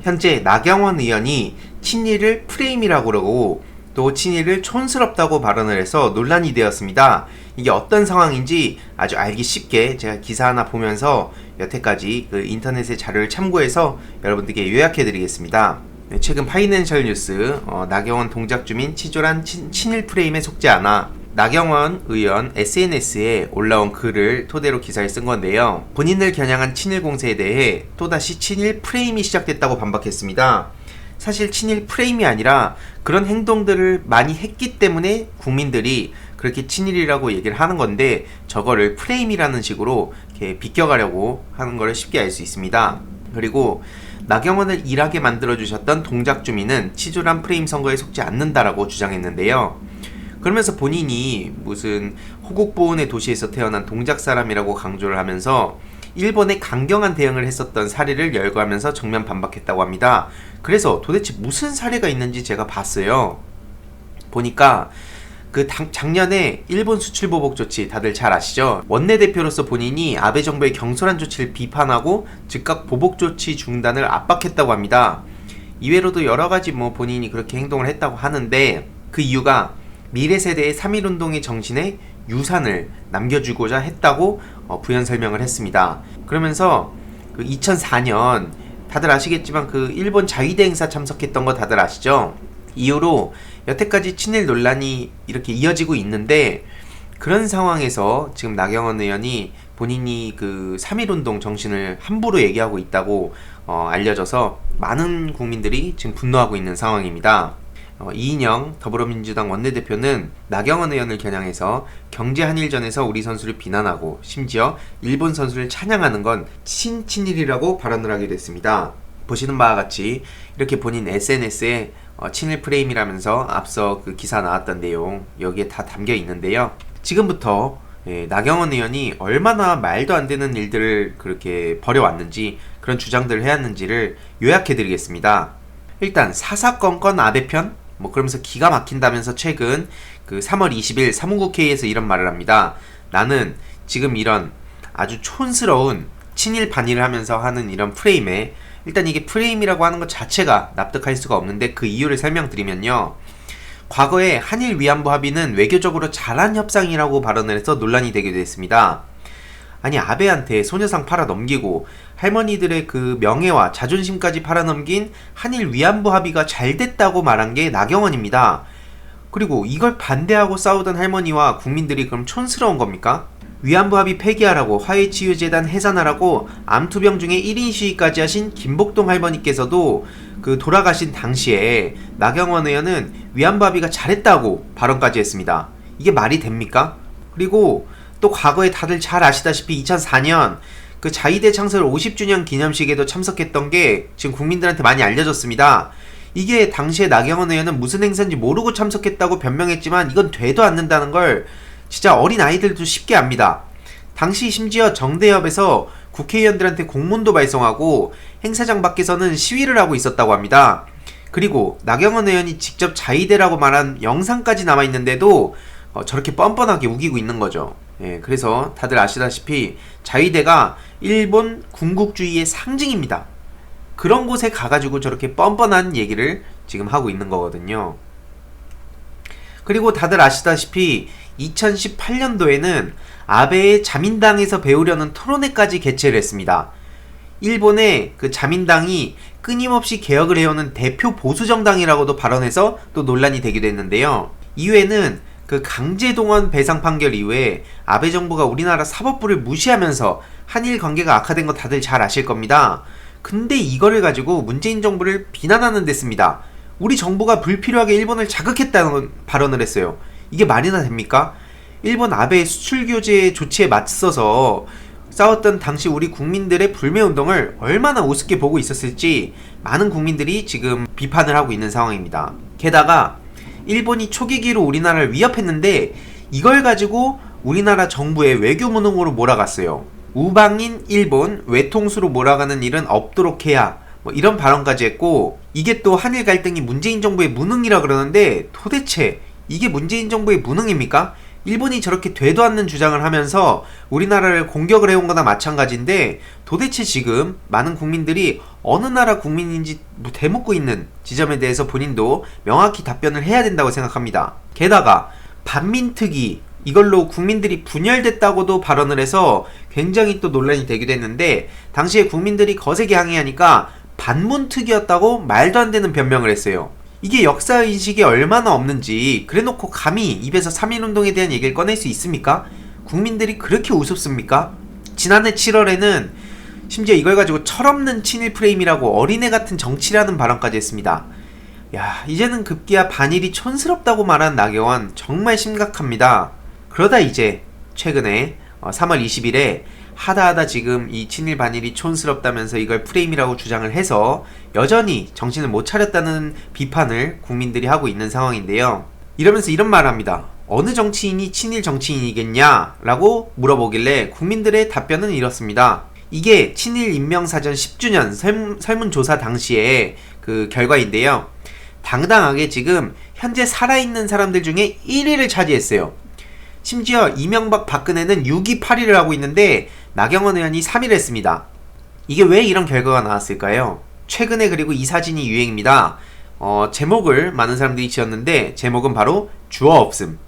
현재 나경원 의원이 친일을 프레임이라고 그러고 또 친일을 촌스럽다고 발언을 해서 논란이 되었습니다. 이게 어떤 상황인지 아주 알기 쉽게 제가 기사 하나 보면서 여태까지 그 인터넷의 자료를 참고해서 여러분들께 요약해 드리겠습니다. 최근 파이낸셜 뉴스 나경원 동작 주민 치졸한 친일 프레임에 속지 않아, 나경원 의원 SNS에 올라온 글을 토대로 기사를 쓴 건데요. 본인을 겨냥한 친일 공세에 대해 또다시 친일 프레임이 시작됐다고 반박했습니다. 사실 친일 프레임이 아니라 그런 행동들을 많이 했기 때문에 국민들이 그렇게 친일이라고 얘기를 하는 건데, 저거를 프레임이라는 식으로 이렇게 비껴가려고 하는 걸 쉽게 알 수 있습니다. 그리고 나경원을 일하게 만들어주셨던 동작 주민은 치졸한 프레임 선거에 속지 않는다라고 주장했는데요. 그러면서 본인이 무슨 호국보훈의 도시에서 태어난 동작 사람이라고 강조를 하면서 일본에 강경한 대응을 했었던 사례를 열거하면서 정면 반박했다고 합니다. 그래서 도대체 무슨 사례가 있는지 제가 봤어요. 보니까 작년에 일본 수출 보복 조치 다들 잘 아시죠? 원내대표로서 본인이 아베 정부의 경솔한 조치를 비판하고 즉각 보복 조치 중단을 압박했다고 합니다. 이외로도 여러가지 본인이 그렇게 행동을 했다고 하는데, 그 이유가 미래 세대의 3.1운동의 정신에 유산을 남겨주고자 했다고 부연 설명을 했습니다. 그러면서 2004년 다들 아시겠지만 일본 자위대 행사 참석했던 거 다들 아시죠? 이후로 여태까지 친일 논란이 이렇게 이어지고 있는데, 그런 상황에서 지금 나경원 의원이 본인이 3.1운동 정신을 함부로 얘기하고 있다고 알려져서 많은 국민들이 지금 분노하고 있는 상황입니다. 이인영 더불어민주당 원내대표는 나경원 의원을 겨냥해서 경제 한일전에서 우리 선수를 비난하고 심지어 일본 선수를 찬양하는 건 친일이라고 발언을 하게 됐습니다. 보시는 바와 같이 이렇게 본인 SNS에 친일 프레임이라면서 앞서 기사 나왔던 내용 여기에 다 담겨 있는데요. 지금부터 나경원 의원이 얼마나 말도 안 되는 일들을 그렇게 벌여왔는지, 그런 주장들을 해왔는지를 요약해 드리겠습니다. 일단 사사건건 아베 편? 그러면서 기가 막힌다면서 최근 3월 20일 사문국회의에서 이런 말을 합니다. 나는 지금 이런 아주 촌스러운 친일 반일을 하면서 하는 이런 프레임에, 일단 이게 프레임이라고 하는 것 자체가 납득할 수가 없는데, 그 이유를 설명드리면요. 과거에 한일 위안부 합의는 외교적으로 잘한 협상이라고 발언을 해서 논란이 되기도 했습니다. 아니, 아베한테 소녀상 팔아넘기고 할머니들의 명예와 자존심까지 팔아넘긴 한일 위안부 합의가 잘 됐다고 말한 게 나경원입니다. 그리고 이걸 반대하고 싸우던 할머니와 국민들이 그럼 촌스러운 겁니까? 위안부 합의 폐기하라고, 화해치유재단 해산하라고 암투병 중에 1인 시위까지 하신 김복동 할머니께서도 돌아가신 당시에 나경원 의원은 위안부 합의가 잘했다고 발언까지 했습니다. 이게 말이 됩니까? 그리고 또 과거에 다들 잘 아시다시피 2004년 자위대 창설 50주년 기념식에도 참석했던 게 지금 국민들한테 많이 알려졌습니다. 이게 당시에 나경원 의원은 무슨 행사인지 모르고 참석했다고 변명했지만 이건 되도 않는다는 걸 진짜 어린 아이들도 쉽게 압니다. 당시 심지어 정대협에서 국회의원들한테 공문도 발송하고 행사장 밖에서는 시위를 하고 있었다고 합니다. 그리고 나경원 의원이 직접 자위대라고 말한 영상까지 남아있는데도 저렇게 뻔뻔하게 우기고 있는 거죠. 그래서 다들 아시다시피 자위대가 일본 군국주의의 상징입니다. 그런 곳에 가가지고 저렇게 뻔뻔한 얘기를 지금 하고 있는 거거든요. 그리고 다들 아시다시피 2018년도에는 아베의 자민당에서 배우려는 토론회까지 개최를 했습니다. 일본의 자민당이 끊임없이 개혁을 해오는 대표 보수정당이라고도 발언해서 또 논란이 되기도 했는데요. 이후에는 강제동원 배상 판결 이후에 아베 정부가 우리나라 사법부를 무시하면서 한일 관계가 악화된 거 다들 잘 아실 겁니다. 근데 이거를 가지고 문재인 정부를 비난하는 데습니다. 우리 정부가 불필요하게 일본을 자극했다는 발언을 했어요. 이게 말이나 됩니까? 일본 아베의 수출 규제 조치에 맞서서 싸웠던 당시 우리 국민들의 불매운동을 얼마나 우습게 보고 있었을지 많은 국민들이 지금 비판을 하고 있는 상황입니다. 게다가 일본이 초계기로 우리나라를 위협했는데 이걸 가지고 우리나라 정부의 외교 무능으로 몰아갔어요. 우방인 일본 외통수로 몰아가는 일은 없도록 해야, 이런 발언까지 했고, 이게 또 한일 갈등이 문재인 정부의 무능이라 그러는데 도대체 이게 문재인 정부의 무능입니까? 일본이 저렇게 되도 않는 주장을 하면서 우리나라를 공격을 해온 거나 마찬가지인데 도대체 지금 많은 국민들이 어느 나라 국민인지 대묻고 있는 지점에 대해서 본인도 명확히 답변을 해야 된다고 생각합니다. 게다가 반민특위 이걸로 국민들이 분열됐다고도 발언을 해서 굉장히 또 논란이 되기도 했는데 당시에 국민들이 거세게 항의하니까 반문특위였다고 말도 안 되는 변명을 했어요. 이게 역사인식이 얼마나 없는지 그래놓고 감히 입에서 3.1운동에 대한 얘기를 꺼낼 수 있습니까? 국민들이 그렇게 우습습니까? 지난해 7월에는 심지어 이걸 가지고 철없는 친일 프레임이라고 어린애 같은 정치라는 발언까지 했습니다. 야, 이제는 급기야 반일이 촌스럽다고 말한 나경원 정말 심각합니다. 그러다 이제 최근에 3월 20일에 하다하다 지금 이 친일 반일이 촌스럽다면서 이걸 프레임이라고 주장을 해서 여전히 정신을 못 차렸다는 비판을 국민들이 하고 있는 상황인데요. 이러면서 이런 말을 합니다. 어느 정치인이 친일 정치인이겠냐? 라고 물어보길래 국민들의 답변은 이렇습니다. 이게 친일 인명사전 10주년 설문조사 당시에 그 결과인데요. 당당하게 지금 현재 살아있는 사람들 중에 1위를 차지했어요. 심지어 이명박 박근혜는 6위 8위를 하고 있는데 나경원 의원이 3위를 했습니다. 이게 왜 이런 결과가 나왔을까요? 최근에 그리고 이 사진이 유행입니다. 제목을 많은 사람들이 지었는데 제목은 바로 주어 없음.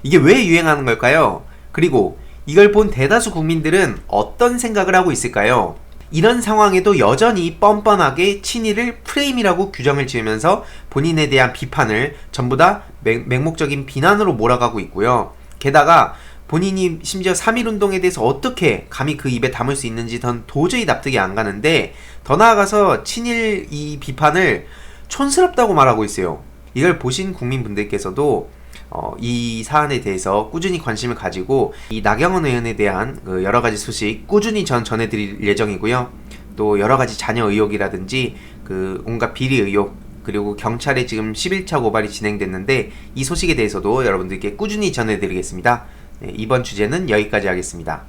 이게 왜 유행하는 걸까요? 그리고 이걸 본 대다수 국민들은 어떤 생각을 하고 있을까요? 이런 상황에도 여전히 뻔뻔하게 친일을 프레임이라고 규정을 지으면서 본인에 대한 비판을 전부 다 맹목적인 비난으로 몰아가고 있고요. 게다가 본인이 심지어 3.1운동에 대해서 어떻게 감히 그 입에 담을 수 있는지 전 도저히 납득이 안 가는데 더 나아가서 친일 이 비판을 촌스럽다고 말하고 있어요. 이걸 보신 국민분들께서도 이 사안에 대해서 꾸준히 관심을 가지고 이 나경원 의원에 대한 여러가지 소식 꾸준히 전해드릴 예정이고요. 또 여러가지 자녀 의혹이라든지 온갖 비리 의혹 그리고 경찰에 지금 11차 고발이 진행됐는데 이 소식에 대해서도 여러분들께 꾸준히 전해드리겠습니다. 네, 이번 주제는 여기까지 하겠습니다.